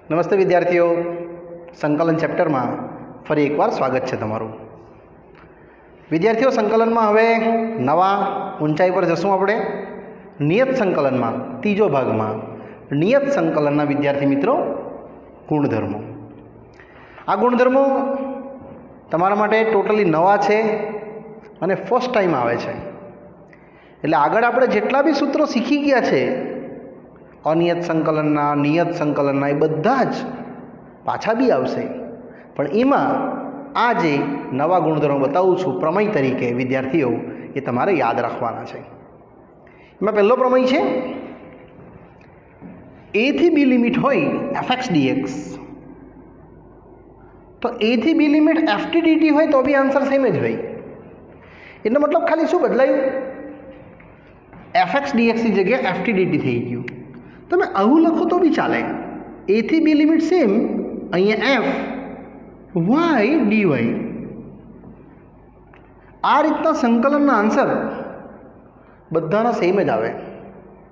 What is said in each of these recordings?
નમસ્તે વિદ્યાર્થીઓ, સંકલન ચેપ્ટરમાં ફરી એકવાર સ્વાગત છે તમારું. વિદ્યાર્થીઓ, સંકલનમાં હવે નવા ઊંચાઈ પર જશું. આપણે નિયત સંકલનમાં ત્રીજો ભાગમાં નિયત સંકલનના વિદ્યાર્થી મિત્રો ગુણધર્મો. આ ગુણધર્મો તમારા માટે ટોટલી નવા છે અને ફર્સ્ટ ટાઈમ આવે છે. એટલે આગળ આપણે જેટલા બી સૂત્રો શીખી ગયા છે અનિયત સંકલનના, નિયત સંકલનના, એ બધા જ પાછા બી આવશે. પણ એમાં આ જે નવા ગુણધર્મો બતાવું છું પ્રમેય તરીકે વિદ્યાર્થીઓ, એ તમારે યાદ રાખવાના છે. એમાં પહેલો પ્રમેય છે a થી b લિમિટ હોય fx dx, તો a થી b લિમિટ ft dt હોય તો બી આન્સર સેમ જ હોય. એનો મતલબ ખાલી શું બદલાયું? fx dx ની જગ્યાએ ft dt થઈ ગયું. તમે આવું લખો તો બી ચાલે. a થી b લિમિટ સેમ, અહીંયા f y dy. આ રીતના સંકલનના આન્સર બધાના સેમ જ આવે.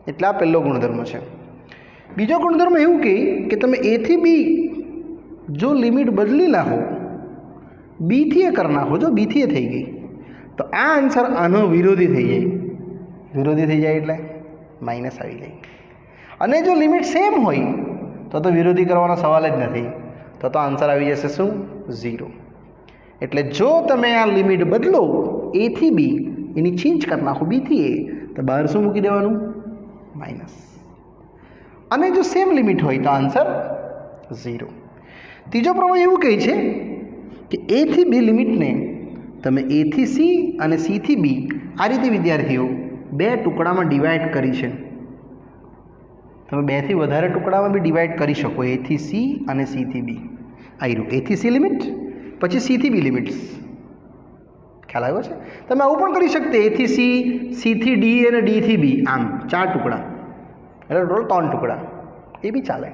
એટલે આ પહેલો ગુણધર્મ છે. બીજો ગુણધર્મ એવું કે તમે a થી b જો લિમિટ બદલી નાખો, b થી એ કરી નાખો, જો b થી એ થઈ ગઈ તો આ આન્સર આનો વિરોધી થઈ જાય. વિરોધી થઈ જાય એટલે માઇનસ આવી જાય. અને જો લિમિટ સેમ હોય તો વિરોધી કરવાનો સવાલ જ નથી. તો આન્સર આવી જશે શું? 0. એટલે જો તમે આ લિમિટ બદલો a થી b, એની ચેન્જ કરી નાખો b થી a, તો બહાર શું મૂકી દેવાનું? માઇનસ. અને જો સેમ લિમિટ હોય તો આન્સર 0. ત્રીજો પ્રમેય એવું કહે છે કે a થી b લિમિટને તમે a થી c અને c થી b આ રીતે વિદ્યાર્થીઓ બે ટુકડામાં ડિવાઈડ કરી છે. તમે બે થી વધારે ટુકડામાં બી ડિવાઈડ કરી શકો, a થી c અને c થી b. આવ્યું a થી c લિમિટ, પછી c થી b લિમિટ્સ. ખ્યાલ આવ્યો છે? તમે આવું પણ કરી શકते a થી c, c થી d અને d થી b, આમ 4 ટુકડા, એટલે ટોટલ 3 ટુકડા, એ બી ચાલે.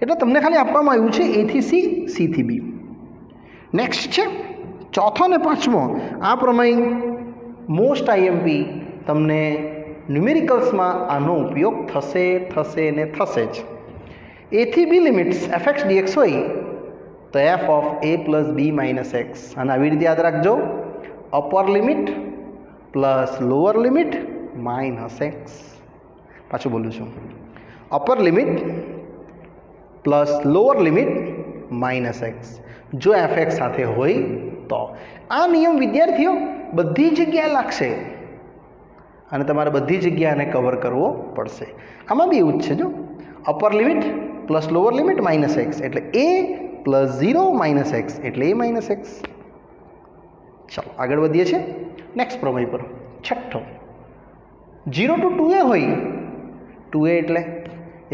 એટલે તમને ખાલી આપવામાં આવ્યું છે a થી c, c થી b. નેક્સ્ટ છે ચોથો ને પાંચમો. આ પ્રમેય મોસ્ટ આઈએમપી તમને ન્યુમેરિકલ્સમાં આનો ઉપયોગ થશે ને થશે જ. a થી b લિમિટ્સ fx dx હોય તો f of a plus b minus x. અને આવી રીતે યાદ રાખજો, upper limit plus lower limit minus x. પાછું બોલું છું, upper limit plus lower limit minus x જો fx સાથે હોય તો. આ નિયમ વિદ્યાર્થીઓ બધી જગ્યાએ લાગશે અને તમારે બધી જગ્યાને કવર કરવો પડશે. આમાં બી એવું જ છે, જો upper limit plus lower limit minus x એટલે a પ્લસ 0 માઇનસ એક્સ એટલે a માઇનસ એક્સ. ચાલો આગળ વધીએ છીએ નેક્સ્ટ પ્રમેય પર. છઠ્ઠો, 0 to 2a હોય. 2a એટલે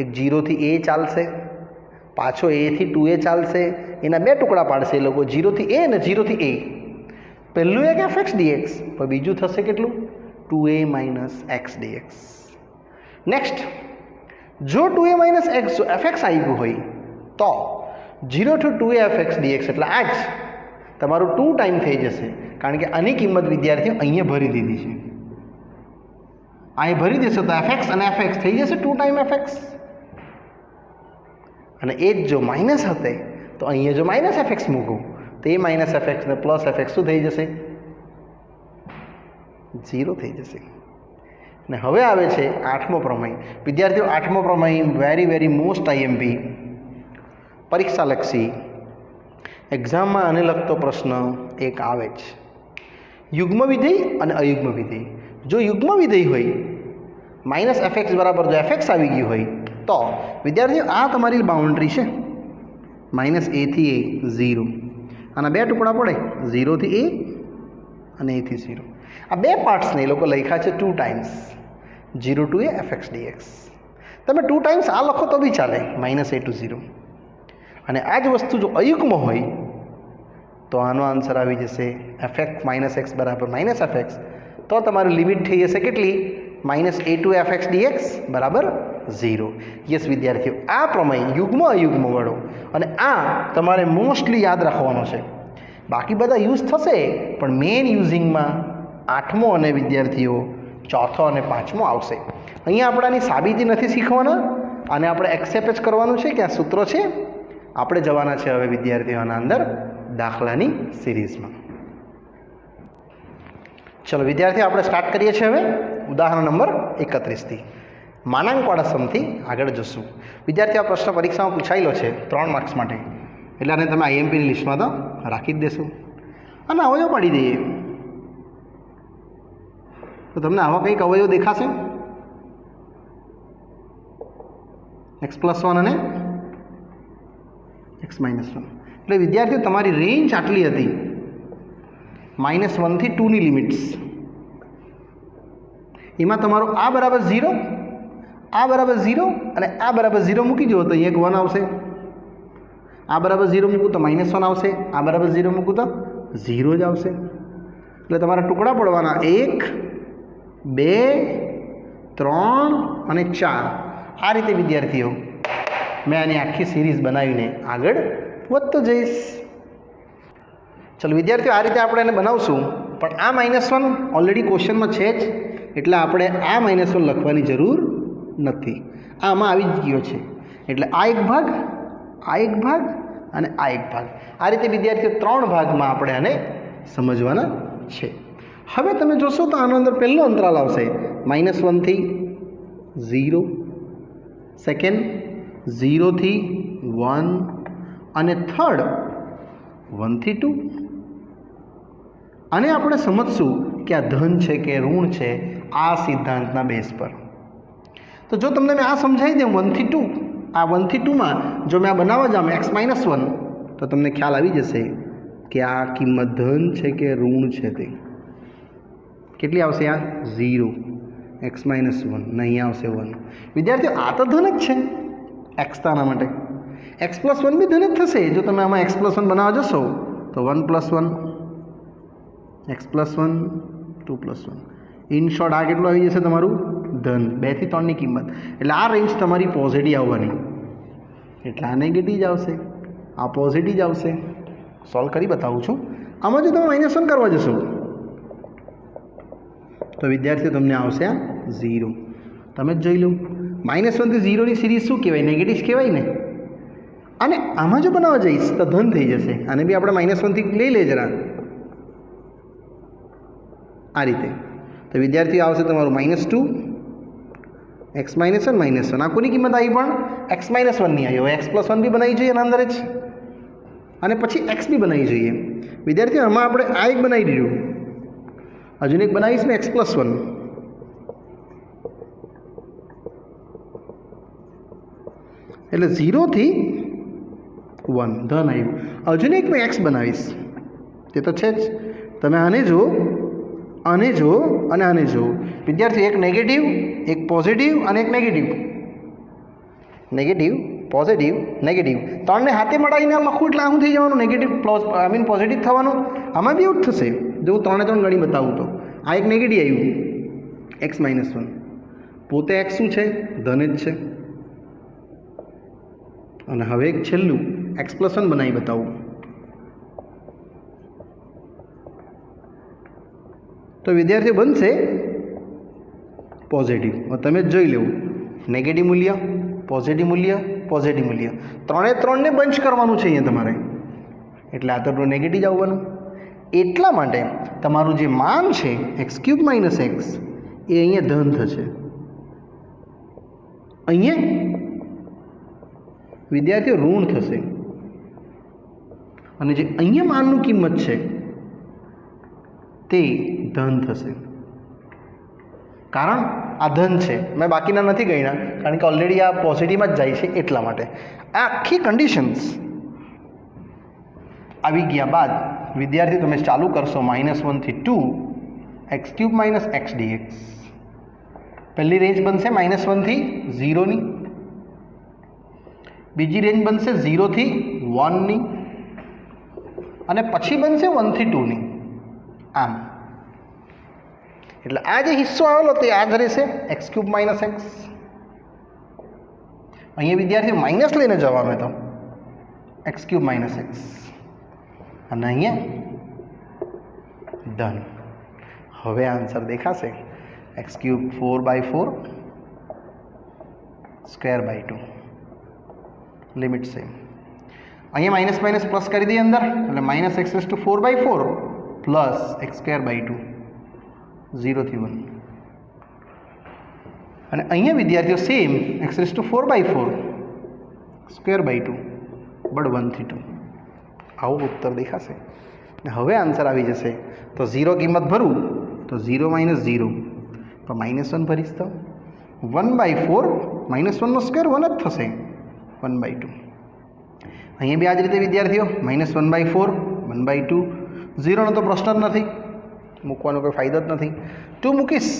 એક 0 થી a ચાલશે, પાછો a થી 2a ચાલશે. એના બે ટુકડા પાડશે એ લોકો, 0 થી a અને 0 થી a. પહેલું એક fx dx, પણ બીજું થશે કેટલું? 2a minus x dx. Next, જો 2a માઇનસ એક્સ જો fx આવ્યું હોય તો 0 to 2a fx dx એટલે આ જ તમારું 2 ટાઈમ થઈ જશે. કારણ કે આની કિંમત વિદ્યાર્થીઓ અહીંયા ભરી દીધી છે. અહીં ભરી દેશો તો fx અને fx થઈ જશે 2 ટાઈમ fx. અને એ જ જો માઇનસ હતે તો અહીંયા જો માઇનસ fx મૂકું તો એ માઇનસ fx ને પ્લસ fx શું થઈ જશે? 0 થઈ જશે. ને હવે આવે છે આઠમો પ્રમેય. વિદ્યાર્થીઓ, આઠમો પ્રમેય વેરી મોસ્ટ આઈએમપી, પરીક્ષાલક્ષી, એક્ઝામમાં આને લગતો પ્રશ્ન એક આવે જ. યુગ્મ વિધેય અને અયુગ્મ વિધેય. જો યુગ્મ વિધેય હોય માઇનસ fx બરાબર જો fx આવી ગયું હોય તો વિદ્યાર્થીઓ આ તમારી બાઉન્ડ્રી છે, માઇનસ a થી a 0. આના બે ટુકડા પડે, 0 થી a અને a થી 0. આ બે પાર્ટ્સને એ લોકો લખ્યા છે 2 times, 0 to a fx dx. તમે 2 ટાઈમ્સ આ લખો તો બી ચાલે, માઇનસ a to 0. અને આ જ વસ્તુ જો અયુગ્મ હોય તો આનો આન્સર આવી જશે fx માઇનસ એક્સ બરાબર માઇનસ fx. તો તમારી લિમિટ થઈ જશે કેટલી? Minus a to fx dx બરાબર 0. યસ વિદ્યાર્થીઓ, આ પ્રમેય યુગ્મ અયુગ્મ વાળો અને આ તમારે મોસ્ટલી યાદ રાખવાનો છે. બાકી બધા યુઝ થશે પણ મેઇન યુઝિંગમાં આઠમો અને વિદ્યાર્થીઓ ચોથો અને પાંચમો આવશે. અહીંયા આપણાની સાબિતી નથી શીખવાના, આને આપણે એક્સેપ્ટ જ કરવાનું છે કે આ સૂત્રો છે. આપણે જવાના છે હવે વિદ્યાર્થીઓના અંદર દાખલાની સિરીઝમાં. ચલો વિદ્યાર્થીઓ, આપણે સ્ટાર્ટ કરીએ છીએ હવે ઉદાહરણ નંબર 31થી. માનાંકવાળા સમથી આગળ જશું. વિદ્યાર્થીઓ, આ પ્રશ્ન પરીક્ષામાં પૂછાયેલો છે 3 માર્ક્સ માટે, એટલે આને તમે આઈએમપીની લિસ્ટમાં તો રાખી જ દેશો. અને અવયવ પાડી દઈએ તો તમને આવા કંઈક અવયવ દેખાશે, x+1 અને x-1. એટલે વિદ્યાર્થીઓ, તમારી રેન્જ આટલી હતી, -1 થી 2 ની લિમિટ્સ. એમાં તમારું આ બરાબર 0, આ બરાબર 0 અને આ બરાબર 0 મૂકી દો તો અહીંયા 1 આવશે. આ બરાબર 0 મૂકું તો -1 આવશે, આ બરાબર 0 મૂકું તો 0 જ આવશે. એટલે તમારા ટુકડા પડવાના 1, 2, 3 અને 4. આ રીતે વિદ્યાર્થીઓ મેં આની આખી સિરીઝ બનાવીને આગળ વધતો જઈશ. ચલો વિદ્યાર્થીઓ, આ રીતે આપણે એને બનાવશું. પણ આ -1 ઓલરેડી ક્વેશ્ચનમાં છે જ, એટલે આપણે આ -1 લખવાની જરૂર નથી. આમાં આવી જ ગયો છે. એટલે આ એક ભાગ, આ એક ભાગ અને આ એક ભાગ. આ રીતે વિદ્યાર્થીઓ 3 ભાગમાં આપણે આને સમજવાના છે. હવે તમે જોશો તો આનો અંદર પહેલો અંતરાલ આવશે -1 થી 0, સેકન્ડ 0 થી 1 અને થર્ડ 1 થી 2. અને આપણે સમજશું કે આ ધન છે કે ઋણ છે આ સિદ્ધાંતના બેઝ પર. તો જો તમને મેં આ સમજાવી દઉં 1 થી 2, આ 1 થી 2માં જો મેં આ બનાવવા જાઉં x-1, તો તમને ખ્યાલ આવી જશે કે આ કિંમત ધન છે કે ઋણ છે. તે કેટલી આવશે? આ 0, x-1 ને અહીંયા આવશે 1. વિદ્યાર્થીઓ, આ તો ધન જ છે x તાના માટે. x+1 બી ધન જ થશે. જો તમે આમાં x+1 બનાવવા જશો તો 1+1, x+1, 2+1. ઇન શોર્ટ આ કેટલું આવી જશે તમારું? ધન. 2 થી 3 ની કિંમત. એટલે આ રેન્જ તમારી પોઝિટિવ આવવાની, એટલે આ નેગેટિવ જ આવશે, આ પોઝિટિવ જ આવશે. સોલ્વ કરી બતાવું છું. આમાં જો તમે -1 કરવા જશો તો વિદ્યાર્થીઓ તમને આવશે આ 0. તમે જ જોઈ લો, -1 થી 0 ની સિરીઝ શું કહેવાય? નેગેટિવ કહેવાય ને. અને આમાં જો બનાવવા જઈશ તો ધન થઈ જશે. આને બી આપણે -1 થી લઈ લે જરા, આ રીતે. તો વિદ્યાર્થીઓ આવશે તમારું -2, x-1, -1. આ કોની કિંમત આવી? પણ x-1 ની આવી. હવે x+1 બી બનાવી જોઈએ એના અંદર જ, અને પછી x બી બનાવી જોઈએ. વિદ્યાર્થીઓ, આમાં આપણે આ એક બનાવી દીધું, હજુ એક બનાવીશ ને x+1. એટલે 0 થી 1 ધન આવ્યું. હજુ એક મેં x બનાવીશ, તે તો છે જ. તમે આને જુઓ, આને જુઓ અને આને જુઓ. વિદ્યાર્થી, એક નેગેટિવ, એક પોઝિટિવ અને એક નેગેટિવ. Negative, positive, negative. 3ને હાથે મળાવીને લખું એટલે શું થઈ જવાનું? નેગેટિવ પોઝિટિવ થવાનું. આમાં બી એવું જ થશે. જો હું 3 ગણી બતાવું તો આ એક નેગેટિવ આવ્યું, x-1. પોતે x શું છે? ધન જ છે. અને હવે એક છેલ્લું x+1 બનાવી બતાવું. તો વિદ્યાર્થીઓ બનશે પોઝિટિવ. તમે જ જોઈ લેવું, નેગેટિવ મૂલ્ય, પોઝિટિવ મૂલ્ય, પોઝિટિવ મૂલ્ય. 3ને બંચ કરવાનું છે અહીંયા તમારે, એટલે આ તો નેગેટિવ આવવાનું. એટલા માટે તમારું જે માન છે x³ - x એ અહીંયા ધન થશે. અહીંયા વિદ્યાર્થીઓ ઋણ થશે. અને જે અહીંયા માનનું કિંમત છે તે ધન થશે. કારણ આ ધન છે. મેં બાકીના નથી ગણ્યા, કારણ કે ઓલરેડી આ પોઝિટિવમાં જ જાય છે. એટલા માટે આ આખી કન્ડિશન્સ આવી ગયા બાદ વિદ્યાર્થી તમે ચાલુ કરશો -1 થી 2, x³ - x dx. પહેલી રેન્જ બનશે -1 થી 0 ની, બીજી રેન્જ બનશે 0 થી 1 ની, અને પછી બનશે 1 થી 2 ની. આમ એટલે આ જે હિસ્સો આવેલો તે આ જ રહેશે, x³ - x. અહીંયા વિદ્યાર્થી માઇનસ લઈને જવાનું તો x³ - x, અને અહીંયા ધન. હવે આન્સર દેખાશે x³ 4/4, square by 2 limit same. અહીંયા માઇનસ માઇનસ પ્લસ કરી દઈએ અંદર, એટલે minus x raise to 4/4 plus x square by 2 0 થી 1. અને અહીંયા વિદ્યાર્થીઓ same x raise to 4/4 square by 2 but 1 થી 2. આવું ઉત્તર દેખાશે. ને હવે આન્સર આવી જશે. તો 0 કિંમત ભરું તો 0 - 0 તો -1 ભરીશ તો 1/4 -1નો સ્ક્વેર 1 જ થશે 1/2. અહીંયા બી આ જ રીતે વિદ્યાર્થીઓ -1/4 1/2 0નો તો પ્રશ્ન જ નથી, મૂકવાનો કોઈ ફાયદો જ નથી. 2 મૂકીશ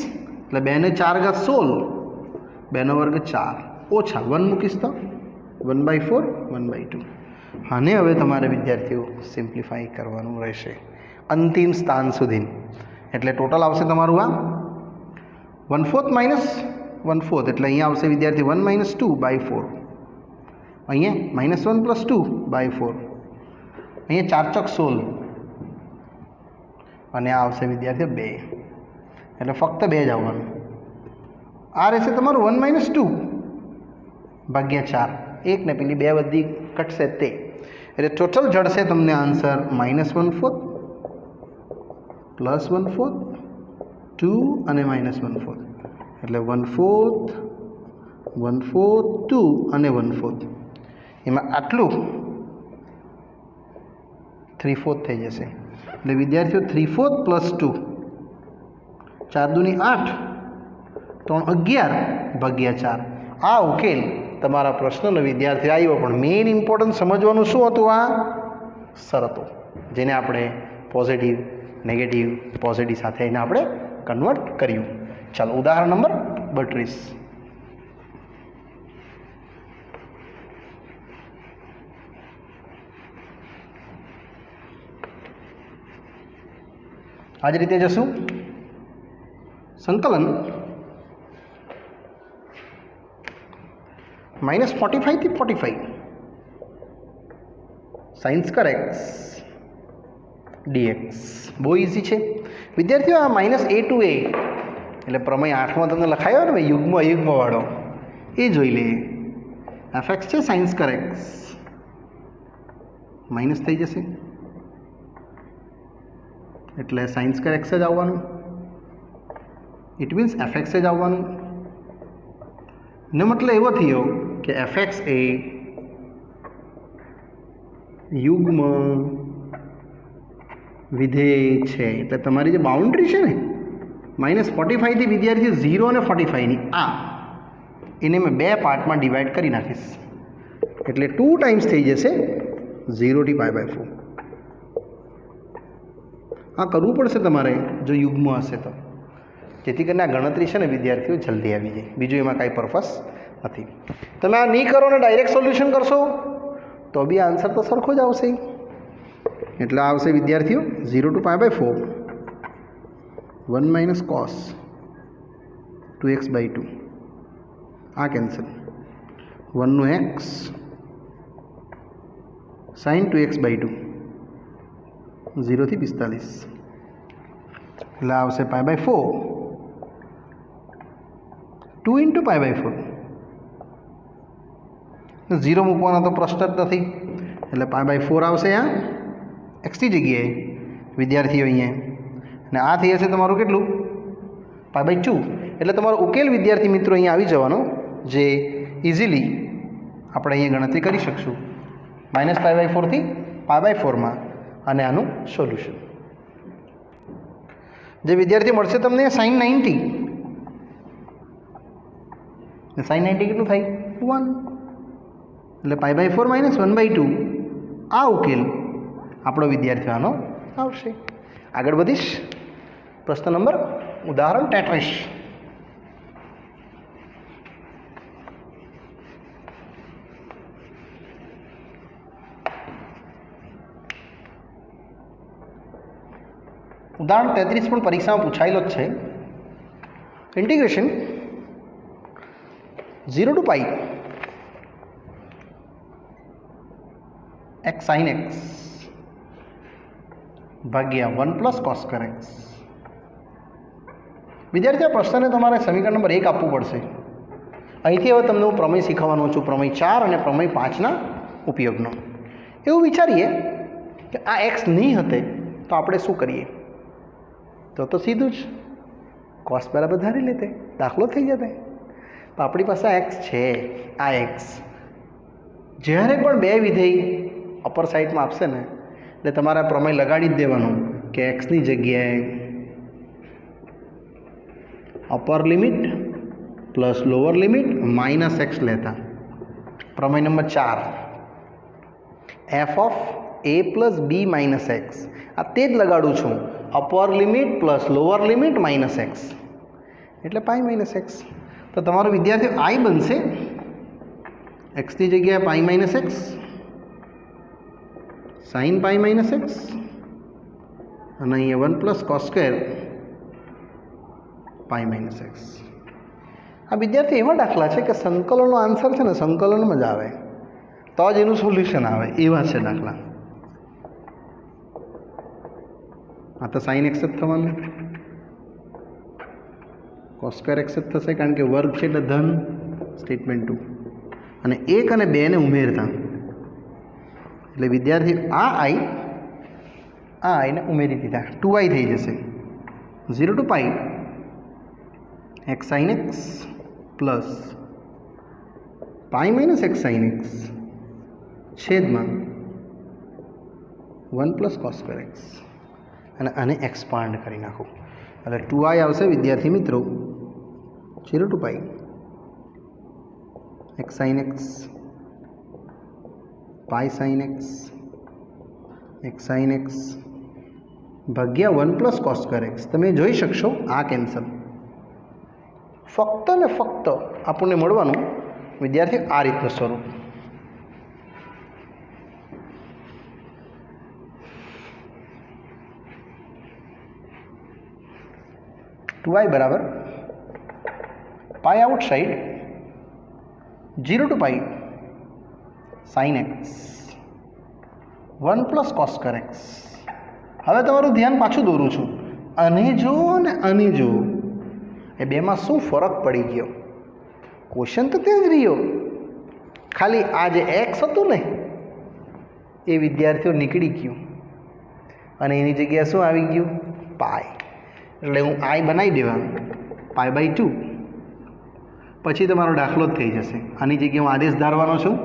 એટલે 2 ને 4 ઘાત 16, 2 નો વર્ગ 4 ઓછા 1 મૂકીશ તો 1/4 1/2. આને હવે તમારે વિદ્યાર્થીઓ સિમ્પ્લિફાઈ કરવાનું રહેશે અંતિમ સ્થાન સુધી. એટલે ટોટલ આવશે તમારું આ 1/4 - 1/4 એટલે અહીંયા આવશે વિદ્યાર્થી 1 - 2/4. અહીંયા -1 + 2/4. અહીંયા 4 × 16 અને આ આવશે વિદ્યાર્થીઓ 2. એટલે ફક્ત 2 જ આવવાનું. આ રહેશે તમારું 1 - 2/4. 1 ને પેલી 2 બધી કટશે તે, એટલે ટોટલ જડશે તમને આન્સર -1/4 +1/4 2 અને -1/4 એટલે 1/4 1/4 2 અને 1/4. એમાં આટલું 3/4 થઈ જશે. એટલે વિદ્યાર્થીઓ 3/4 + 2 4 × 2 = 8 3 11/4. આ ઉકેલ તમારા પ્રશ્નનો વિદ્યાર્થી આવ્યો. પણ મેઇન ઇમ્પોર્ટન્ટ સમજવાનું શું હતું? આ શરતો, જેને આપણે પોઝિટિવ નેગેટિવ પોઝિટિવ સાથે એને આપણે કન્વર્ટ કર્યું. ચાલો ઉદાહરણ નંબર 32. આ જ રીતે જશું. સંકલન -45 થી 45 sin સ્ક્વેર x dx. બહુ ઇઝી છે વિદ્યાર્થીઓ. આ -a to a એટલે પ્રમેય 8માં તમને લખાયો ને ભાઈ, યુગ્મ અયુગ્મવાળો, એ જોઈ લઈએ. fx છે sin સ્ક્વેર x માઇનસ થઈ જશે એટલે sin સ્ક્વેર x જ આવવાનું. ઇટ મીન્સ fx જ આવવાનું. એનો મતલબ એવો થયો કે fx એ યુગ્મ વિધેય છે. એટલે તમારી જે બાઉન્ડ્રી છે ને -45 થી વિદ્યાર્થીઓ 0 અને 45ની એને મેં 2 પાર્ટમાં ડિવાઈડ કરી નાખીશ. એટલે 2 ટાઈમ્સ થઈ જશે 0 થી π/4. આ કરવું પડશે તમારે જો યુગ્મ હશે તો, જેથી કરીને આ ગણતરી છે ને વિદ્યાર્થીઓ જલ્દી આવી જાય. બીજું એમાં કાંઈ પર્પસ નથી. તમે આ નહીં કરો ને ડાયરેક્ટ સોલ્યુશન કરશો તો બી આન્સર તો સરખો જ આવશે. એટલે આવશે વિદ્યાર્થીઓ 0 to π/4 1 - cos 2x/2. આ કેન્સલ. 1 નું x sin 2x/2 0 થી 45 એટલે આવશે π/4 2 × π/4. 0 મૂકવાનો તો પ્રશ્ન જ નથી એટલે π/4 આવશે આ એક્સની જગ્યાએ વિદ્યાર્થીઓ અહીંયા. અને આ થઈ જશે તમારું કેટલું π/2. એટલે તમારો ઉકેલ વિદ્યાર્થી મિત્રો અહીંયા આવી જવાનો, જે ઇઝીલી આપણે અહીંયા ગણતરી કરી શકશું -π/4 થી π/4માં. અને આનું સોલ્યુશન જે વિદ્યાર્થી મળશે તમને sin 90. sin 90 કેટલું થાય 1 એટલે π/4 - 1/2. આ ઉકેલ આપણો વિદ્યાર્થીઓ આનો આવશે. આગળ વધીશ. પ્રશ્ન નંબર ઉદાહરણ 33. ઉદાહરણ 33 પણ પરીક્ષામાં પૂછાયેલો જ છે. Integration 0 to π x sin x ભાગ્યા 1 + cos x. વિદ્યાર્થી આ પ્રશ્નને તમારે સમીકરણ નંબર 1 આપવું પડશે. અહીંથી હવે તમને હું પ્રમેય શીખવવાનો છું, પ્રમેય 4 અને પ્રમેય 5ના ઉપયોગનો. એવું વિચારીએ કે આ એક્સ નહીં હતે તો આપણે શું કરીએ? તો સીધું જ કોસ બરાબર ધારી લેતે, દાખલો થઈ જતે. તો આપણી પાસે આ એક્સ છે, આ એક્સ જ્યારે પણ બે વિધેય અપર સાઈડમાં આપશે ને એટલે તમારે પ્રમેય લગાડી જ દેવાનું કે એક્સની જગ્યાએ upper limit plus lower limit minus x લેતા. પ્રમેય number 4 F of A plus B minus x, આ તે જ લગાડું છું. Upper limit plus lower limit minus x એટલે પાઈ માઇનસ એક્સ. તો તમારો વિદ્યાર્થી આઈ બનશે એક્સની જગ્યાએ પાઈ માઇનસ એક્સ સાઇન પાઈ માઇનસ એક્સ અને અહીંયા 1 પ્લસ કોસ સ્ક્વેર પાઈ માઇનસ એક્સ. આ વિદ્યાર્થી એવા દાખલા છે કે સંકલનનો આન્સર છે ને સંકલનમાં જ આવે તો જ એનું સોલ્યુશન આવે, એવા છે દાખલા. આ તો સાઇન એક્સ જ થવાનું, કોસ સ્ક્વેર એક્સ જ થશે કારણ કે વર્ગ છે એટલે ધન. સ્ટેટમેન્ટ 2 અને 1 અને 2 ને ઉમેરતા એટલે વિદ્યાર્થી આ આઈને ઉમેરી દીધા, 2i થઈ જશે. 0 to pi x sine x plus pi minus x sine x છેદમાં 1 પ્લસ કોસ સ્ક્વેર એક્સ અને આને એક્સપાન્ડ કરી નાખો એટલે 2i આવશે વિદ્યાર્થી મિત્રો 0 to pi x sine x pi sine x sine x ભાગ્યા 1 પ્લસ કોસ સ્ક્વેર એક્સ. તમે જોઈ શકશો આ કેન્સલ. ફક્ત ને ફક્ત આપણને મળવાનું વિદ્યાર્થી આ રીતનું સ્વરૂપ. ટુ આઈ બરાબર pi outside 0 to pi sine x 1 plus cos square x. હવે તમારું ધ્યાન પાછું દોરું છું, આને જો ને આને જો, એ બેમાં શું ફરક પડી ગયો? ક્વેશ્ચન તો તે જ રહ્યો, ખાલી આ જે એક્સ હતું ને એ વિદ્યાર્થીઓ નીકળી ગયું અને એની જગ્યાએ શું આવી ગયું? પાઈ. એટલે હું આઈ બનાવી દેવા પાઈ બાય 2, પછી તમારો દાખલો જ થઈ જશે. આની જગ્યાએ હું આદેશ ધારવાનો છું.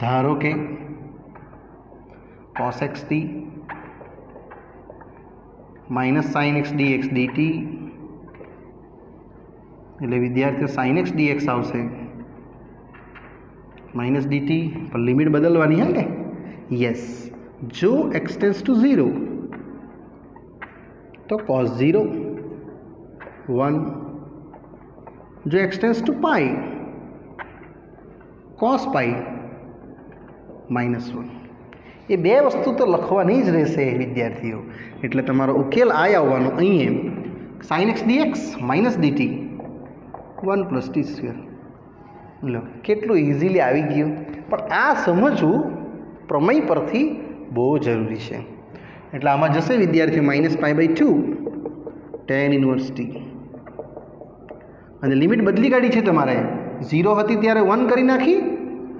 ધારો કે cos x t minus sine x dx dt એટલે વિદ્યાર્થીઓ સાઇન એક્સ ડીએક્સ આવશે માઇનસ ડીટી પણ લિમિટ બદલવાની હે ને. યસ, જો એક્સ ટેન્સ ટુ 0 તો cos 0 1, જો x tends to pi cos પાઈ -1. એ બે વસ્તુ તો લખવાની જ રહેશે વિદ્યાર્થીઓ. એટલે તમારો ઉકેલ આય આવવાનો અહીંયા sine x dx minus dt 1 plus t square. લો કેટલું ઇઝીલી આવી ગયું. પણ આ સમજવું પ્રમેય પરથી બહુ જરૂરી છે. એટલે આમાં જશે વિદ્યાર્થીઓ -π/2 tan ઇન્વર્સ ટી અને લિમિટ બદલી કાઢી છે તમારે. 0 હતી ત્યારે 1 કરી નાખી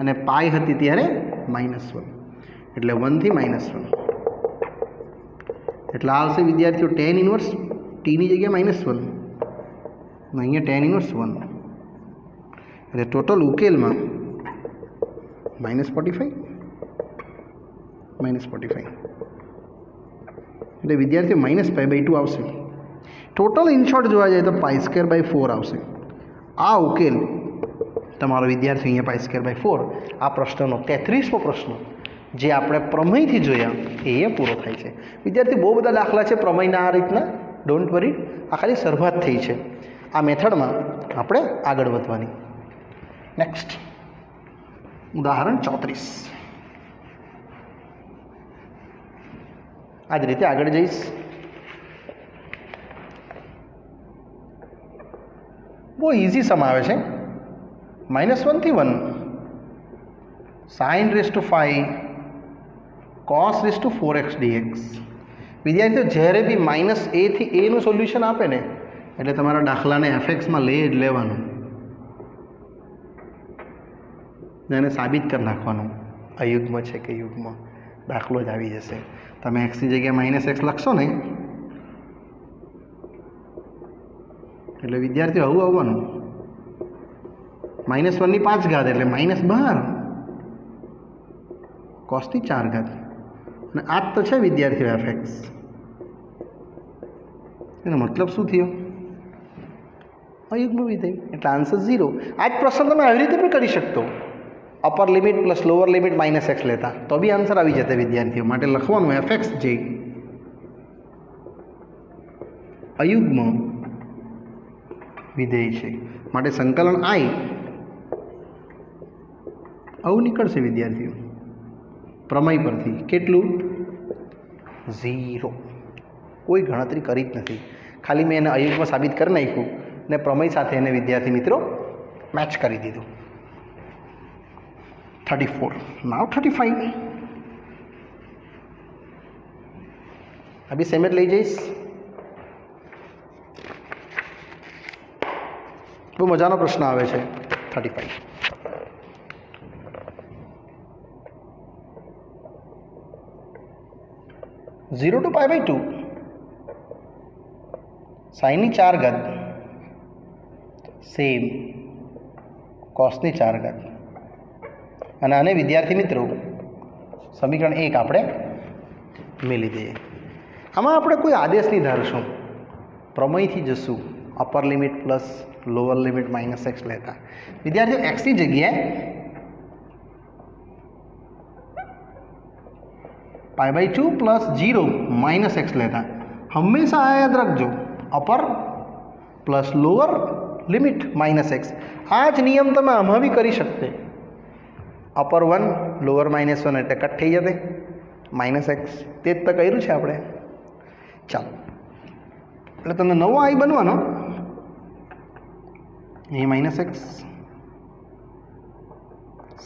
અને પાઈ હતી ત્યારે -1 એટલે 1 થી -1 એટલે આવશે વિદ્યાર્થીઓ tan ઇન્વર્સ ટીની જગ્યાએ -1 અહીંયા tan ઇન્વર્સ 1 એટલે ટોટલ ઉકેલમાં -45 એટલે વિદ્યાર્થીઓ -π/2 આવશે. ટોટલ ઇન શોર્ટ જોવા જાય તો π²/4 આવશે. આ ઉકેલ તમારો વિદ્યાર્થી અહીંયા π²/4 આ પ્રશ્નનો 33મો પ્રશ્ન જે આપણે પ્રમેયથી જોયા એ પૂરો થાય છે. વિદ્યાર્થી બહુ બધા દાખલા છે પ્રમેયના આ રીતના, ડોન્ટ વરી, આ ખાલી શરૂઆત થઈ છે. આ મેથડમાં આપણે આગળ વધવાની. નેક્સ્ટ ઉદાહરણ 34. આ જ રીતે આગળ જઈશ. બહુ ઇઝી સમ આવે છે. -1 થી 1 sin raised to 5 cos raised to 4x dx. વિદ્યાર્થીઓ જ્યારે બી -a થી a નું સોલ્યુશન આપે ને એટલે તમારા દાખલાને fx માં લઈ જ લેવાનું. ને એને સાબિત કરી નાખવાનું અયુગ્મ છે કે યુગ્મ, દાખલો જ આવી જશે. તમે એક્સની જગ્યાએ -x લખશો ને એટલે વિદ્યાર્થીઓ આવું આવવાનું, -1 ની 5 ઘાત એટલે -12 cos ની 4 ઘાત, અને આ જ તો છે વિદ્યાર્થીઓ fx. એનો મતલબ શું થયો? અયુગ્મ વિધેય, એટલે આન્સર 0. આ જ પ્રશ્ન તમે આવી રીતે પણ કરી શકતો, upper limit plus lower limit -x લેતા તો બી આન્સર આવી જતા વિદ્યાર્થીઓ. માટે લખવાનું fx જે અયુગ્મ વિધેય છે, માટે સંકલન i આવું નીકળશે વિદ્યાર્થીઓ પ્રમેય પરથી. કેટલું? 0. કોઈ ગણતરી કરી જ નથી, ખાલી મેં એને અયુગ્મ સાબિત કરી નાખ્યું ને પ્રમેય સાથે એને વિદ્યાર્થી મિત્રો મેચ કરી દીધું. 34. નાવ 35. અભી સેમ જ લઈ જઈશ. બહુ મજાનો પ્રશ્ન આવે છે 35. ઝીરો ટુ π/2 સાઈનની 4 ઘાત સેમ કોસની 4 ઘાત, અને આને વિદ્યાર્થી મિત્રો સમીકરણ 1 આપણે મેળવી દઈએ. આમાં આપણે કોઈ આદેશ નહીં ધારશું, પ્રમેયથી જશું, upper limit plus lower limit -x લેતા. વિદ્યાર્થીઓ એક્સની જગ્યાએ π/2 પ્લસ 0 -x લેતા. હંમેશા આ યાદ રાખજો, upper plus lower limit -x. આ જ નિયમ તમે આમાં બી કરી શકતે. અપર 1 લોઅર -1 એટલે કટ થઈ જતે -x. તે જ તો કર્યું છે આપણે. ચાલો, એટલે તમને નવો i બનવાનો, એ -x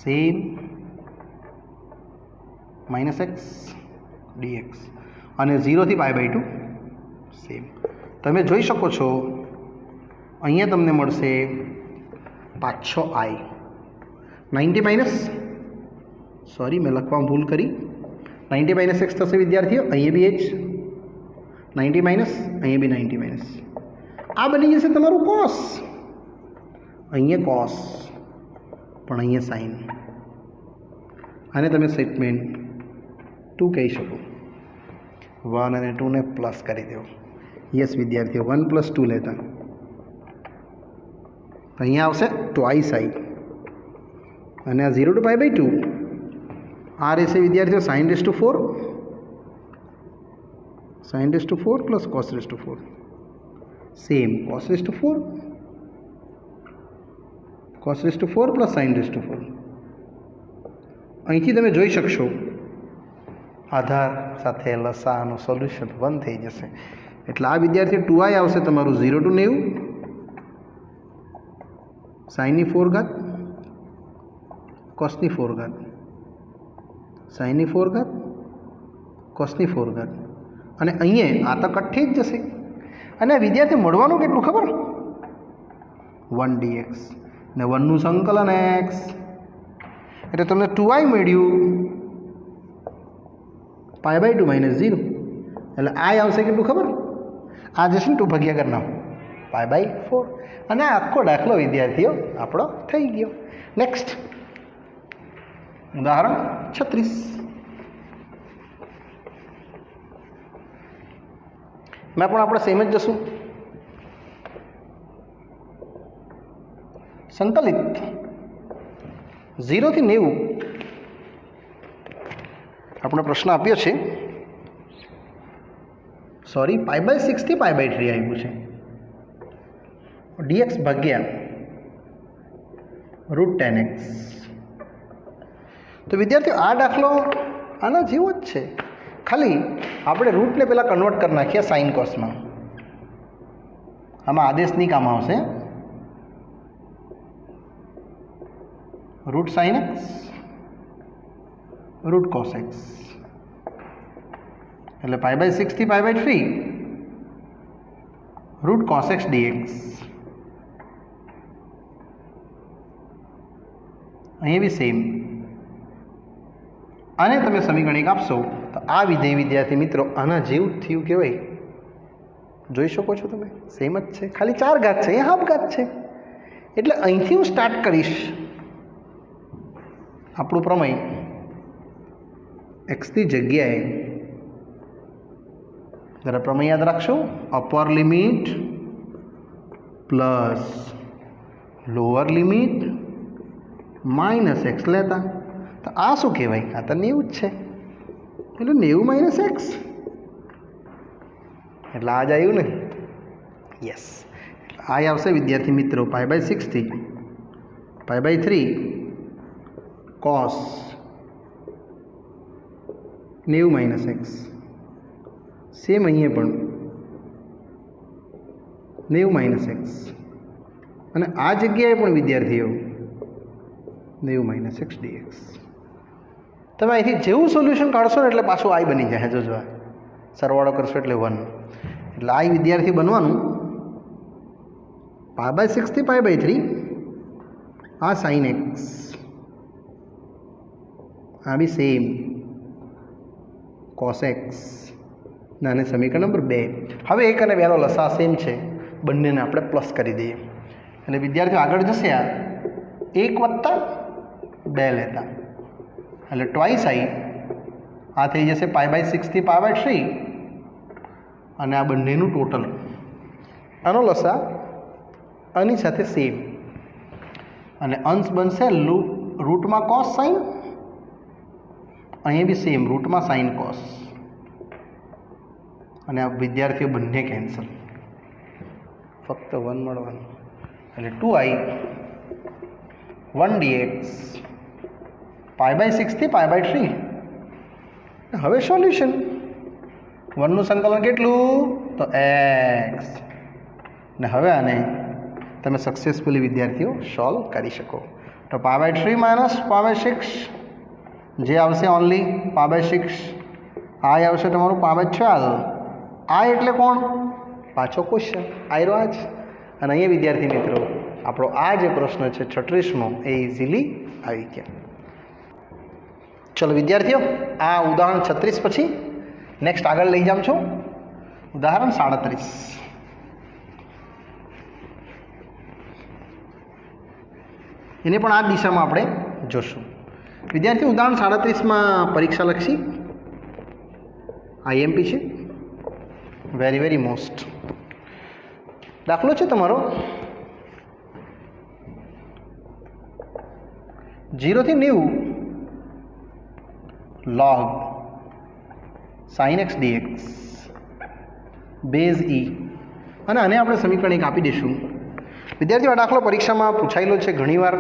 સેમ -x dx, અને 0 થી π/2 સેમ. તમે જોઈ શકો છો અહીંયા તમને મળશે પાછો i 90 સોરી મેં લખવામાં ભૂલ કરી, 90 -x થશે વિદ્યાર્થીઓ. અહીંયા બી h 90 અહીંયા બી 90 આ બની જશે તમારું cos. અહીંયા cos પણ અહીંયા sin, આને તમે સ્ટેટમેન્ટ 2 કહી શકો. 1 અને 2 ને પ્લસ કરી દો. યસ વિદ્યાર્થીઓ, 1 + 2 લેતા અહીંયા આવશે ટ્વાઇસ i, અને આ 0 ટુ π/2 આ રહેશે વિદ્યાર્થીઓ sin⁴ plus cos⁴ same cos⁴ plus sin⁴. અહીંથી તમે જોઈ શકશો આધાર સાથે લસાઅનું સોલ્યુશન 1 થઈ જશે. એટલે આ વિદ્યાર્થી 2i આવશે તમારું 0 ટુ 90 sin⁴ ઘાત cos⁴ ઘાત sin⁴ ઘાત cos⁴ ઘાત, અને અહીંયા આ તો કટ થઈ જ જશે. અને આ વિદ્યાર્થી મળવાનું કેટલું ખબર? 1 dx ને 1 નું સંકલન x, એટલે તમને 2i મળ્યું π/2 -0, એટલે i આવશે કેટલું ખબર? આ જશે ને 2 ભાગ્યા કરના π/4, અને આ આખો દાખલો વિદ્યાર્થીઓ આપણો થઈ ગયો. નેક્સ્ટ ઉદાહરણ 36. મેં પણ આપણે સેમ જ જશું. સંકલિત 0 થી 90 આપણે પ્રશ્ન આપ્યો છે. સોરી, π/6 થી π/3 આવ્યું છે. dx ભાગ્યા √10x. તો વિદ્યાર્થીઓ આ દાખલો આના જેવો જ છે, ખાલી આપણે રૂટને પહેલાં કન્વર્ટ કરી નાખીએ સાઇન કોસમાં. આમાં આદેશ નહીં કામ આવશે. √sin x √cos x, એટલે π/6 થી π/3 √cos x dx. અહીંયા બી સેમ. અને તમે સમીકરણ એક આપશો તો આ વિધેય વિદ્યાર્થી મિત્રો આના જેવું જ થયું કહેવાય. જોઈ શકો છો તમે, સેમ જ છે, ખાલી 4 ઘાત છે, એ હાફ ઘાત છે. એટલે અહીંથી હું સ્ટાર્ટ કરીશ આપણું પ્રમેય એક્સની જગ્યાએ. જરા પ્રમેય યાદ રાખશો, upper limit plus lower limit minus x લેતા. તો આ શું કહેવાય? આ તો 90 જ છે, એટલે 90 માઇનસ એક્સ, એટલે આ જ આવ્યું ને. યસ, આ આવશે વિદ્યાર્થી મિત્રો π/6 થી π/3 cos 90 માઇનસ એક્સ. સેમ અહીંયા પણ 90 માઇનસ એક્સ, અને આ જગ્યાએ પણ વિદ્યાર્થીઓ 90 માઇનસ એક્સ dx. તમે અહીંથી જેવું સોલ્યુશન કાઢશો ને એટલે પાછું આઈ બની જાય. જોજો, સરવાળો કરશો એટલે 1. એટલે આ વિદ્યાર્થી બનવાનું π/6 થી π/3 આ sin x, આ બી સેમ cos x, અને સમીકરણ નંબર 2. હવે 1 અને 2નો લસા સેમ છે, બંનેને આપણે પ્લસ કરી દઈએ. એટલે વિદ્યાર્થીઓ આગળ જશે આ 1 + 2 લેતા, એટલે ટ્વાઇસ i. આ થઈ જશે π/6 થી π/3, અને આ બંનેનું ટોટલ, આનો લસા આની સાથે સેમ, અને અંશ બનશે રૂટમાં cos sin, અહીંયા બી સેમ રૂટમાં sin cos, અને આ વિદ્યાર્થીઓ બંને કેન્સલ, ફક્ત 1 મળવાનું. એટલે 2i 1 dx π/6 થી π/3. હવે સોલ્યુશન 1 નું સંકલન કેટલું? તો x. ને હવે આને તમે સક્સેસફુલી વિદ્યાર્થીઓ સોલ્વ કરી શકો. તો π/3 માઇનસ π/6 જે આવશે ઓનલી π/6, આ આવશે તમારું π/12. આ એટલે કોણ? પાછો ક્વેશ્ચન આયરો આ જ. અને અહીંયા વિદ્યાર્થી મિત્રો આપણો આ જે પ્રશ્ન છે 36મો એ ઇઝીલી આવી ગયા. ચલો વિદ્યાર્થીઓ, આ ઉદાહરણ 36 પછી નેક્સ્ટ આગળ લઈ જાઉં છું ઉદાહરણ 37. એને પણ આ દિશામાં આપણે જોશું. વિદ્યાર્થીઓ ઉદાહરણ 37માં પરીક્ષાલક્ષી IMP છે, વેરી વેરી મોસ્ટ. દાખલો છે તમારો 0 થી 90 log sin x dx base e, અને આને આપણે સમીકરણ 1 આપી દઈશું. વિદ્યાર્થીઓ આ દાખલો પરીક્ષામાં પૂછાયેલો છે ઘણીવાર,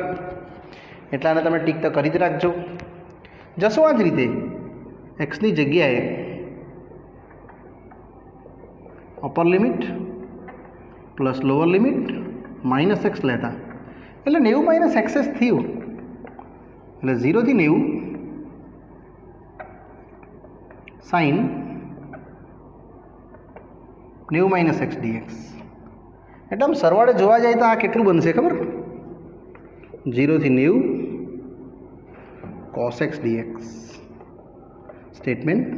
એટલે આને તમે ટીક તો કરી જ રાખજો. જશો આ જ રીતે એક્સની જગ્યાએ upper limit plus lower limit minus x લેતા, એટલે 90 માઇનસ એક્સેસ થયું, એટલે 0 થી 90 sin 90 માઇનસ એક્સ dx. એટલે આમ સરવાળે જોવા જાય તો આ કેટલું બનશે ખબર? 0 થી 90 cos x dx. Statement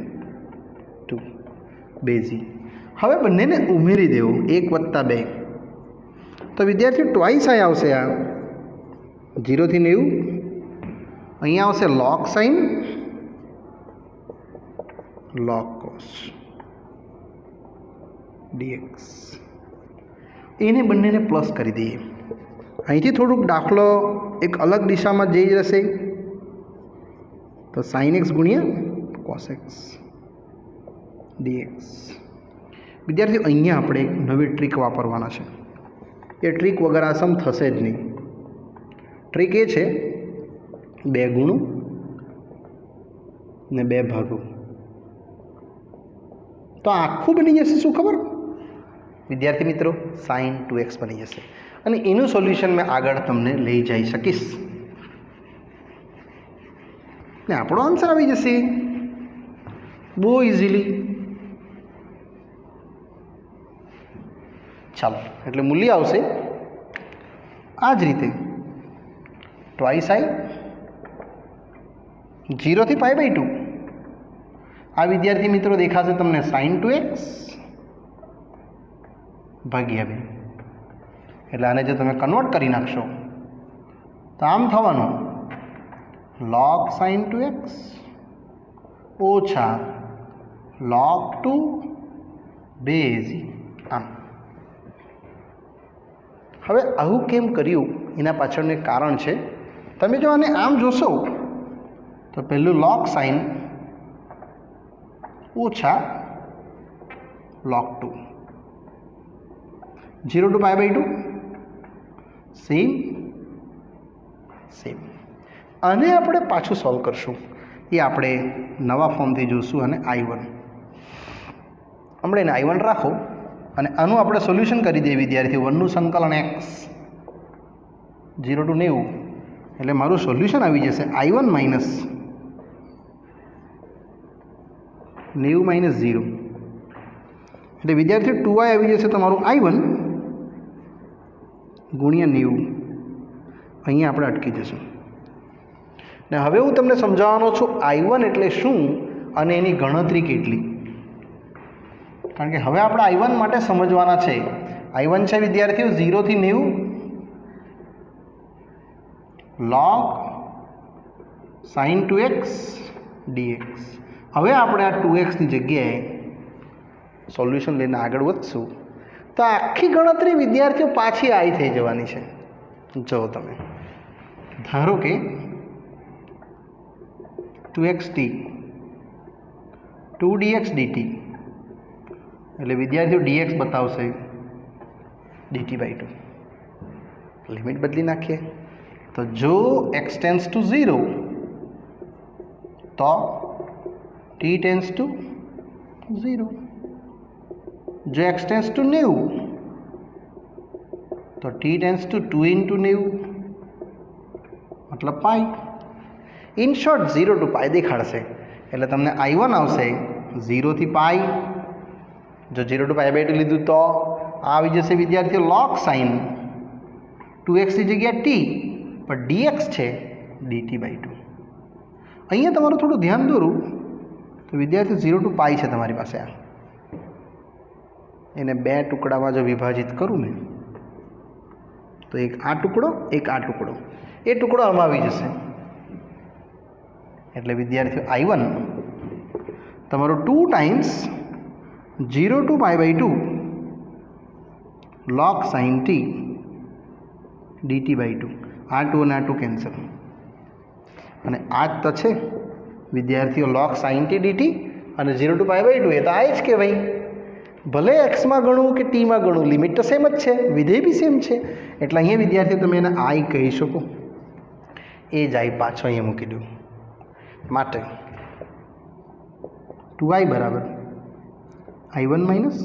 2 base e. હવે બંનેને ઉમેરી દેવું 1 + 2. તો વિદ્યાર્થીઓ ટ્વાઇસ આ આવશે, આ 0 થી 90, અહીંયા આવશે log sin log cos dx. એને બંનેને પ્લસ કરી દઈએ. અહીંથી થોડુંક દાખલો એક અલગ દિશામાં જઈ જશે, તો sin x ગુણ્યા cos x dx. વિદ્યાર્થીઓ અહીંયા આપણે એક નવી ટ્રીક વાપરવાના છે. એ ટ્રીક વગર આ સમ થશે જ નહીં. ટ્રીક એ છે 2 ગુણો ને 2 ભાગો. તો આખું બની જશે શું ખબર વિદ્યાર્થી મિત્રો? sin 2x બની જશે, અને એનું સોલ્યુશન મેં આગળ તમને લઈ જઈ શકીશ, ને આપણો આન્સર આવી જશે બહુ ઇઝીલી. ચાલો, એટલે મૂલ્ય આવશે આ જ રીતે 2i 0 થી π/2 આ વિદ્યાર્થી મિત્રો દેખાશે તમને sin 2x ભાગ્યા 2 એટલે આને જો તમે કન્વર્ટ કરી નાખશો તો આમ થવાનું log sin 2x ઓછા log 2 બેઝ આમ. હવે આવું કેમ કર્યું એના પાછળનું એક કારણ છે. તમે જો આને આમ જોશો તો પહેલું log sin ઓછા log 2 0 to π/2 સેમ આને આપણે પાછું સોલ્વ કરશું. એ આપણે નવા ફોર્મથી જોઈશું અને I1 આપણે એને I1 રાખો અને આનું આપણે સોલ્યુશન કરી દઈએ વિદ્યાર્થીઓ. 1 નું સંકલન x 0 to 90 એટલે મારું સોલ્યુશન આવી જશે I1 માઇનસ 90 માઇનસ 0 એટલે વિદ્યાર્થીઓ 2i આવી જશે તમારું I1 ગુણ્યા 90. અહીંયા આપણે અટકી જશું. ને હવે હું તમને સમજાવવાનો છું I1 એટલે શું અને એની ગણતરી કેટલી. કારણ કે હવે આપણે I1 માટે સમજવાના છે. I1 છે વિદ્યાર્થીઓ 0 થી 90 log sin 2x dx. હવે આપણે આ 2x ની જગ્યાએ સોલ્યુશન લઈને આગળ વધશું તો આખી ગણતરી વિદ્યાર્થીઓ પાછી આવી થઈ જવાની છે. જો તમે ધારો કે 2xt 2dx dt એટલે વિદ્યાર્થીઓ dx બતાવશે dt/2. લિમિટ બદલી નાખીએ તો જો x ટેન્ડ્સ ટુ 0 તો t ટેન્ડ્સ ટુ 0. જો x ટેન્ડ્સ ટુ 90 તો t ટેન્ડ્સ ટુ 2 × 90 મતલબ π. ઇન શોર્ટ 0 to π દેખાડશે એટલે તમને I1 આવશે 0 થી π. જો 0 to π/2 લીધું તો આવી જશે વિદ્યાર્થીઓ log sin 2x ની જગ્યાએ t પણ dx છે dt/2. અહીંયા તમારું થોડું ધ્યાન દોરું તો વિદ્યાર્થીઓ 0 to π છે તમારી પાસે. આ એને બે ટુકડામાં જો વિભાજિત કરું ને તો એક આ ટુકડો એક આ ટુકડો એ ટુકડો આમાં આવી જશે. એટલે વિદ્યાર્થીઓ I1 તમારો 2 times 0 to π/2 log sin t dt/2. આ 2 અને આ 2 કેન્સલ અને આ જ તો છે વિદ્યાર્થીઓ log sin t dt અને 0 to π/2 એ તો આ જ કહેવાય. ભલે એક્સમાં ગણવું કે ટીમાં ગણવું લિમિટ તો સેમ જ છે, વિધેય બી સેમ છે. એટલે અહીંયા વિદ્યાર્થીઓ તમે એને I કહી શકો. એ જ I પાછો અહીંયા મૂકી દઉં માટે 2i બરાબર I1 minus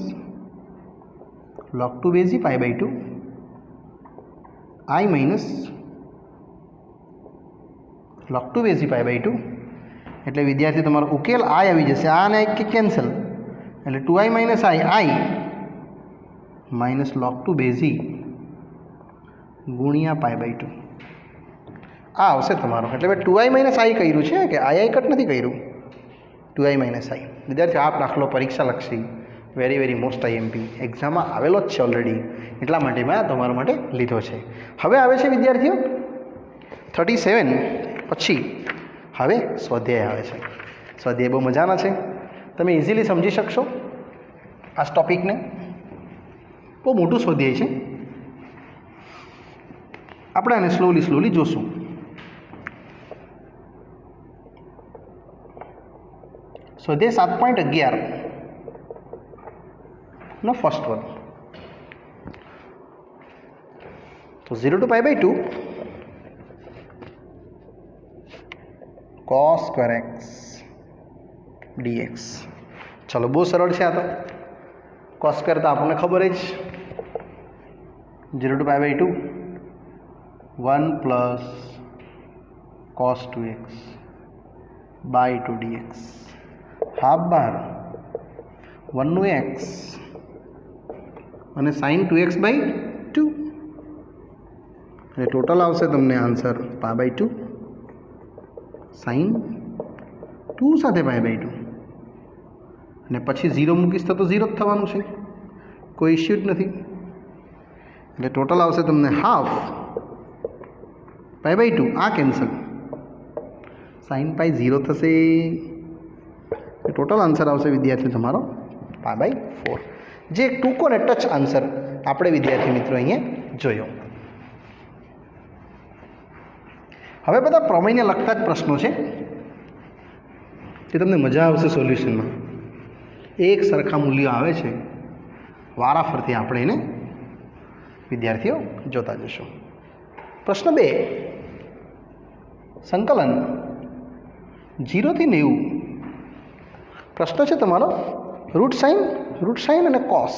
log 2 બેઝી π/2 I minus log 2 બેઝી π/2. એટલે વિદ્યાર્થી તમારો ઉકેલ I આવી જશે. આ ને એક કેન્સલ એટલે 2i minus I minus log 2 બેઝી ગુણ્યા π/2 આ આવશે તમારો. એટલે મેં 2i માઇનસ I કર્યું છે કે I કટ નથી કર્યું. 2i માઇનસ I વિદ્યાર્થીઓ આ દાખલો પરીક્ષા લક્ષી વેરી મોસ્ટ IMP એક્ઝામમાં આવેલો જ છે ઓલરેડી. એટલા માટે મેં આ તમારા માટે લીધો છે. હવે આવે છે વિદ્યાર્થીઓ 37 પછી હવે સ્વાધ્યાય આવે છે. સ્વાધ્યાય બહુ મજાના છે. તમે ઇઝીલી સમજી શકશો આ ટોપિકને. બહુ મોટું સ્વાધ્યાય છે. આપણે આને સ્લોલી જોશું. સ્વાધ્યાય 7.11 નો ફર્સ્ટ વન. તો 0 to π/2 cos square x dx. ચલો બહુ સરળ છે. આ તો cos square તો આપણને ખબર જ 0 to π/2 1 plus cos 2x by 2 dx half બાર 1 નું x અને sin 2x by 2 એટલે ટોટલ આવશે તમને આન્સર π/2 sin 2 સાથે π/2 અને પછી 0 મૂકીશ તો 0 જ થવાનું છે, કોઈ ઇશ્યુ જ નથી. એટલે ટોટલ આવશે તમને હાફ π/2. આ કેન્સલ, sin π 0 થશે. ટોટલ આન્સર આવશે વિદ્યાર્થી તમારો π/4, જે એક ટૂંકો ને ટચ આન્સર આપણે વિદ્યાર્થી મિત્રો અહીંયા જોયો. હવે બધા પ્રમેયને લગતા જ પ્રશ્નો છે કે તમને મજા આવશે સોલ્યુશનમાં. એક સરખા મૂલ્યો આવે છે, વારાફરતી આપણે એને વિદ્યાર્થીઓ જોતા જશું. પ્રશ્ન 2, સંકલન 0 થી 90. પ્રશ્ન છે તમારો રૂટ સાઇન અને કોસ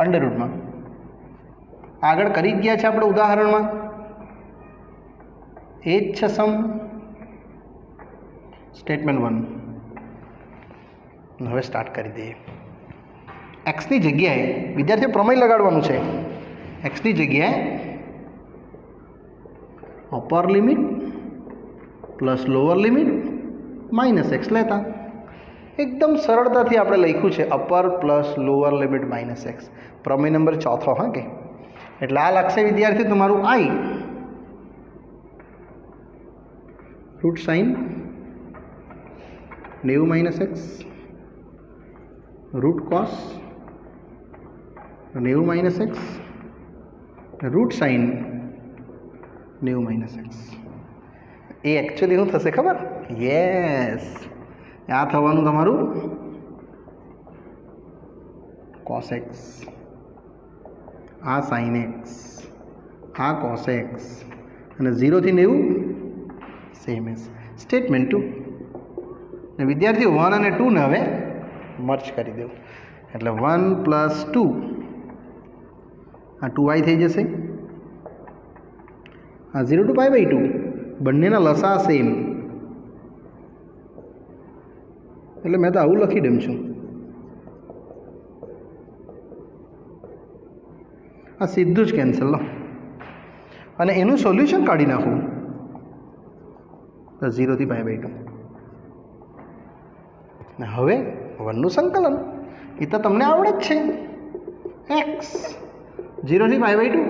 અંડર રૂટમાં. આગળ કરી જ ગયા છે આપણે ઉદાહરણમાં. એ જ છે સમ, સ્ટેટમેન્ટ 1. હવે સ્ટાર્ટ કરી દઈએ. એક્સની જગ્યાએ વિદ્યાર્થીઓ પ્રમેય લગાડવાનું છે. એક્સની જગ્યાએ upper limit plus lower limit minus x લેતા. એકદમ સરળતાથી આપણે લખ્યું છે upper plus lower limit minus x. પ્રમેય નંબર 4. હા કે એટલે આ લાગશે વિદ્યાર્થી તમારું I root sine 90 minus x, root cos 90 minus x, root sine 90 minus x. એ એકચ્યુઅલી શું થશે ખબર? યસ, આ થવાનું તમારું કોસ એક્સ, આ સાઇન એક્સ, આ કોસ એક્સ અને 0 થી 90 સેમ એસ. સ્ટેટમેન્ટ 2. ને વિદ્યાર્થીઓ 1 અને 2 ને હવે મર્જ કરી દેવું. એટલે 1 પ્લસ 2, આ 2i થઈ જશે. આ 0 to π/2, બંનેના લસા સેમ. એટલે મેં તો આવું લખી દેમ છું. આ સીધું જ કેન્સલ લો અને એનું સોલ્યુશન કાઢી નાખું તો 0 થી π/2. ને હવે 1 નું સંકલન એ તો તમને આવડે જ છે. એક્સ 0 થી π/2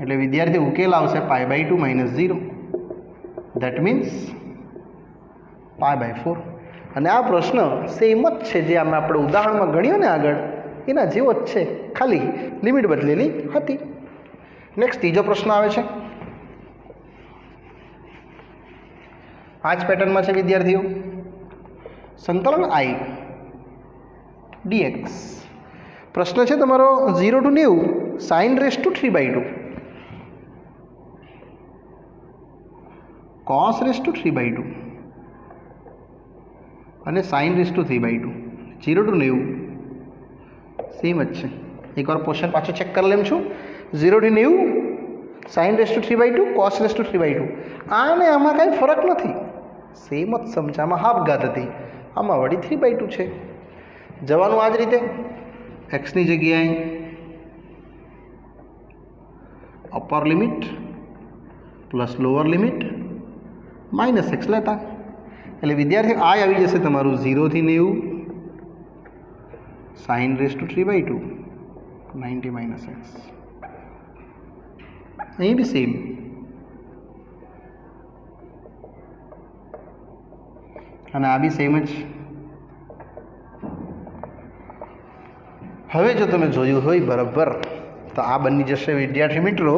એટલે વિદ્યાર્થી ઉકેલ આવશે π/2 માઇનસ 0. That means π/4. અને આ પ્રશ્ન સેમ જ છે જે આપણે ઉદાહરણમાં ગણ્યો ને આગળ, એના જેવો જ છે, ખાલી લિમિટ બદલેલી હતી. નેક્સ્ટ ત્રીજો પ્રશ્ન આવે છે. આ જ પેટર્નમાં છે વિદ્યાર્થીઓ. સંકલન i dx. પ્રશ્ન છે તમારો 0 to 90 sin raised to 3/2, cos raised to 3/2 અને sin raised to 3/2. 0 to 90 same જ છે. એકવાર ક્વેશ્ચન પાછો ચેક કરી લેમ છું. 0 to 90 sin raised to 3/2, cos raised to 3/2. આને આમાં કાંઈ ફરક નથી, સેમ જ સમજ. આમાં હાફ ઘાત હતી, આમાં વળી 3/2 છે. જવાનું આ જ રીતે. એક્સની જગ્યાએ upper limit plus lower limit minus x લેતા. એટલે વિદ્યાર્થી આ આવી જશે તમારું 0 થી 90 sin raised to 3/2 90 minus x. અહીં બી સેમ. અને આ બી સેમ જ. હવે જો તમે જોયું હોય બરાબર તો આ બની જશે વિદ્યાર્થી મિત્રો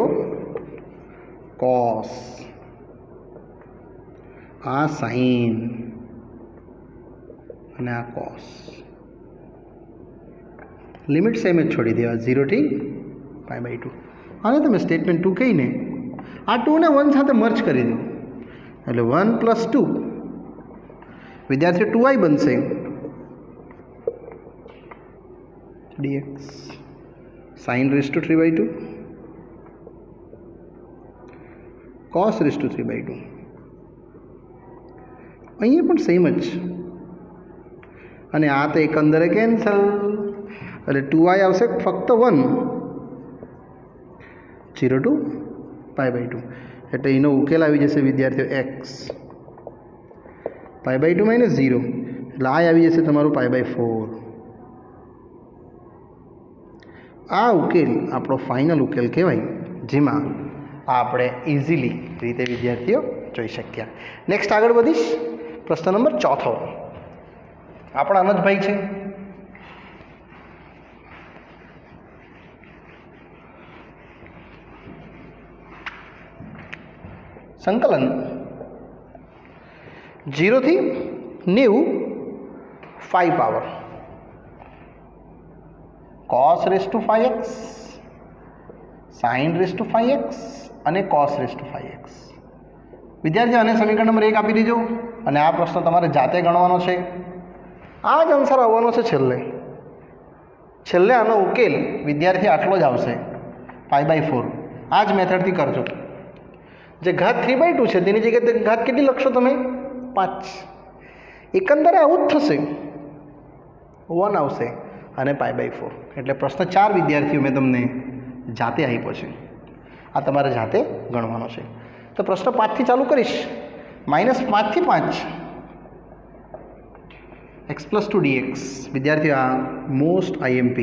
કોસ, આ સાઇન અને આ કોસ. લિમિટ સેમ જ છોડી દેવા 0 થી π/2. આને તમે સ્ટેટમેન્ટ 2 કહીને આ 2 ને 1 સાથે મર્જ કરી દો એટલે 1 પ્લસ 2 વિદ્યાર્થી 2i બનશે dx sin raised to 3/2 cos raised to 3/2. અહીંયા પણ સેમ જ. અને આ તો એકંદરે કેન્સલ એટલે 2i આવશે ફક્ત 1 0 to π/2. એટલે એનો ઉકેલ આવી જશે વિદ્યાર્થીઓ x π/2 - 0 એટલે આ આવી જશે તમારું π/4. આ ઉકેલ આપણો ફાઇનલ ઉકેલ કહેવાય, જેમાં આપણે ઇઝીલી રીતે વિદ્યાર્થીઓ જોઈ શક્યા. નેક્સ્ટ આગળ વધીશ. પ્રશ્ન નંબર 4 આપણા અનંતભાઈ છે. સંકલન 0 થી 90 5 power cos raised to 5x sin raised to 5x અને cos raised to 5x. વિદ્યાર્થીઓ આને સમીકરણ નંબર 1 આપી દીજો અને આ પ્રશ્ન તમારે જાતે ગણવાનો છે. આ જ આન્સર આવવાનો છે છેલ્લે આનો ઉકેલ વિદ્યાર્થી આટલો જ આવશે, π/4. આ જ મેથડથી કરજો. જે ઘાત 3/2 છે તેની જગ્યાએ ઘાત કેટલી લખશો તમે? 5. એકંદરે આવું જ થશે, 1 આવશે અને π/4. એટલે પ્રશ્ન 4 વિદ્યાર્થીઓ મેં તમને જાતે આપ્યો છે, આ તમારે જાતે ગણવાનો છે. તો પ્રશ્ન 5થી ચાલુ કરીશ. -5 થી 5 x + 2 dx. વિદ્યાર્થીઓ આ મોસ્ટ IMP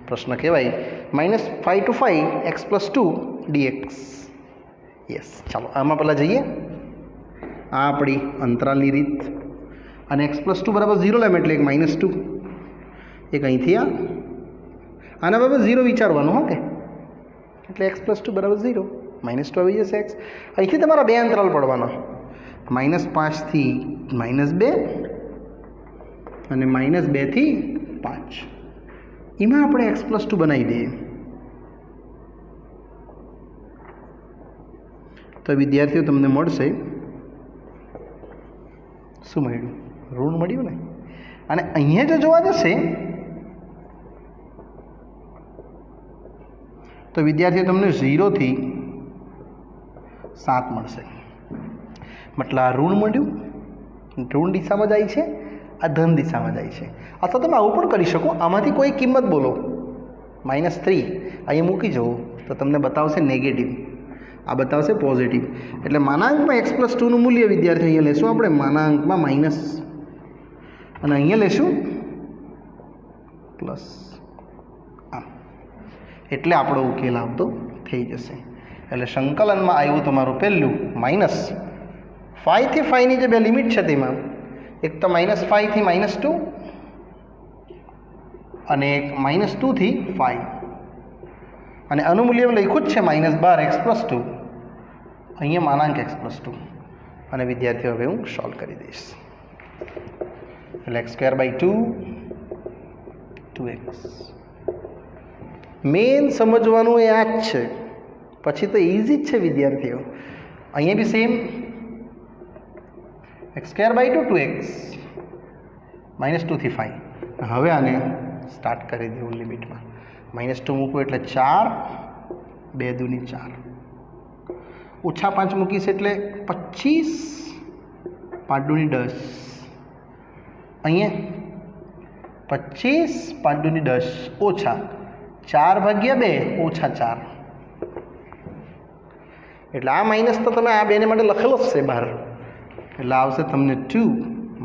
પ્રશ્ન કહેવાય. -5 to 5 x + 2 dx. યસ, ચાલો આમાં પહેલાં જઈએ. આ આપણી અંતરાલની રીત. અને x + 2 = 0 લેમ એટલે એક -2. એક અહીંથી આના બરાબર 0 વિચારવાનું, હો કે એટલે x + 2 = 0, -2 આવી જશે x. અહીંથી તમારા બે અંતરાલ પડવાના, -5 થી -2 અને -2 થી 5. એમાં આપણે x + 2 બનાવી દઈએ. તો વિદ્યાર્થીઓ તમને મળશે, શું મળ્યું? ઋણ મળ્યું ને. અને અહીંયા જો જોવા જશે તો વિદ્યાર્થીઓ તમને 0 થી 7 મળશે. મતલબ આ ઋણ મળ્યું, ઋણ દિશામાં જાય છે, આ ધન દિશામાં જાય છે. અથવા તમે આવું પણ કરી શકો, આમાંથી કોઈ કિંમત બોલો, -3 અહીંયા મૂકી જવો તો તમને બતાવશે નેગેટિવ, આ બતાવશે પોઝિટિવ. એટલે માનાંકમાં x + 2 નું મૂલ્ય વિદ્યાર્થી અહીંયા લેશું આપણે માનાંકમાં માઇનસ, અને અહીંયા લેશું પ્લસ. એટલે આપણો ઉકેલ આવતો થઈ જશે. એટલે સંકલનમાં આવ્યું તમારું પહેલું -5 થી 5 ની જે બે લિમિટ છે તેમાં એક તો -5 થી -2 અને એક -2 થી 5. અને આનું મૂલ્ય લખ્યું જ છે -12 x + 2, અહીંયા માનાંક x + 2. અને વિદ્યાર્થીઓ હવે હું સોલ્વ કરી દઈશ. એટલે x² / 2 2x. મેન સમજવાનું એ આ જ છે, પછી તો ઇઝી જ છે વિદ્યાર્થીઓ. અહીંયા બી સેમ x² / 2x -2 થી 5. હવે આને સ્ટાર્ટ કરી દેવું લિમિટમાં. -2 મૂકવું એટલે 4, 2 × 2 = 4, -5 મૂકીશ એટલે 25, 5 × 2 = 10. અહીંયા 25, 5 × 2 = 10 ઓછા 4/2 ઓછા 4. એટલે આ માઇનસ તો તમે આ બેને માટે લખેલો જ છે બહાર, એટલે આવશે તમને 2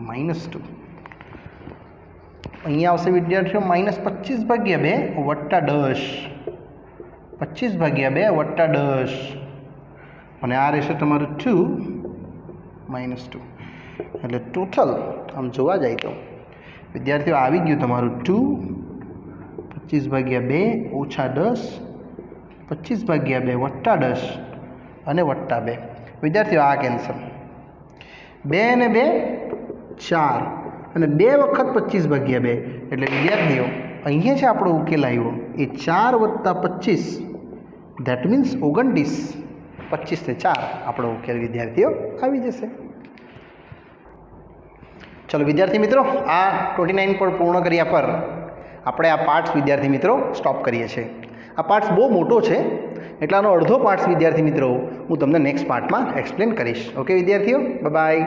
-2. અહીંયા આવશે વિદ્યાર્થીઓ -25/2 વત્તા 10, 25/2 વત્તા 10, અને આ રહેશે તમારું 2 -2. એટલે ટોટલ આમ જોવા જાય તો વિદ્યાર્થીઓ આવી ગયું તમારું 2 25/2 ઓછા 10, 25/2 વત્તા 10 અને વત્તા 2. વિદ્યાર્થીઓ આ કેન્સલ, 2 અને 2 4 અને 2 વખત 25/2. એટલે વિદ્યાર્થીઓ અહીંયા છે આપણો ઉકેલ આવ્યો એ 4 વત્તા 25, ધેટ મીન્સ 29, 25 ને 4 આપણો ઉકેલ વિદ્યાર્થીઓ આવી જશે. ચલો વિદ્યાર્થી મિત્રો, આ 29 પર પૂર્ણ કર્યા પર આપણે આ પાર્ટ્સ વિદ્યાર્થી મિત્રો સ્ટોપ કરીએ છીએ. આ પાર્ટ્સ બહુ મોટો છે, એટલે આનો અડધો પાર્ટ્સ વિદ્યાર્થી મિત્રો હું તમને નેક્સ્ટ પાર્ટમાં એક્સપ્લેન કરીશ. ઓકે વિદ્યાર્થીઓ, બાય બાય.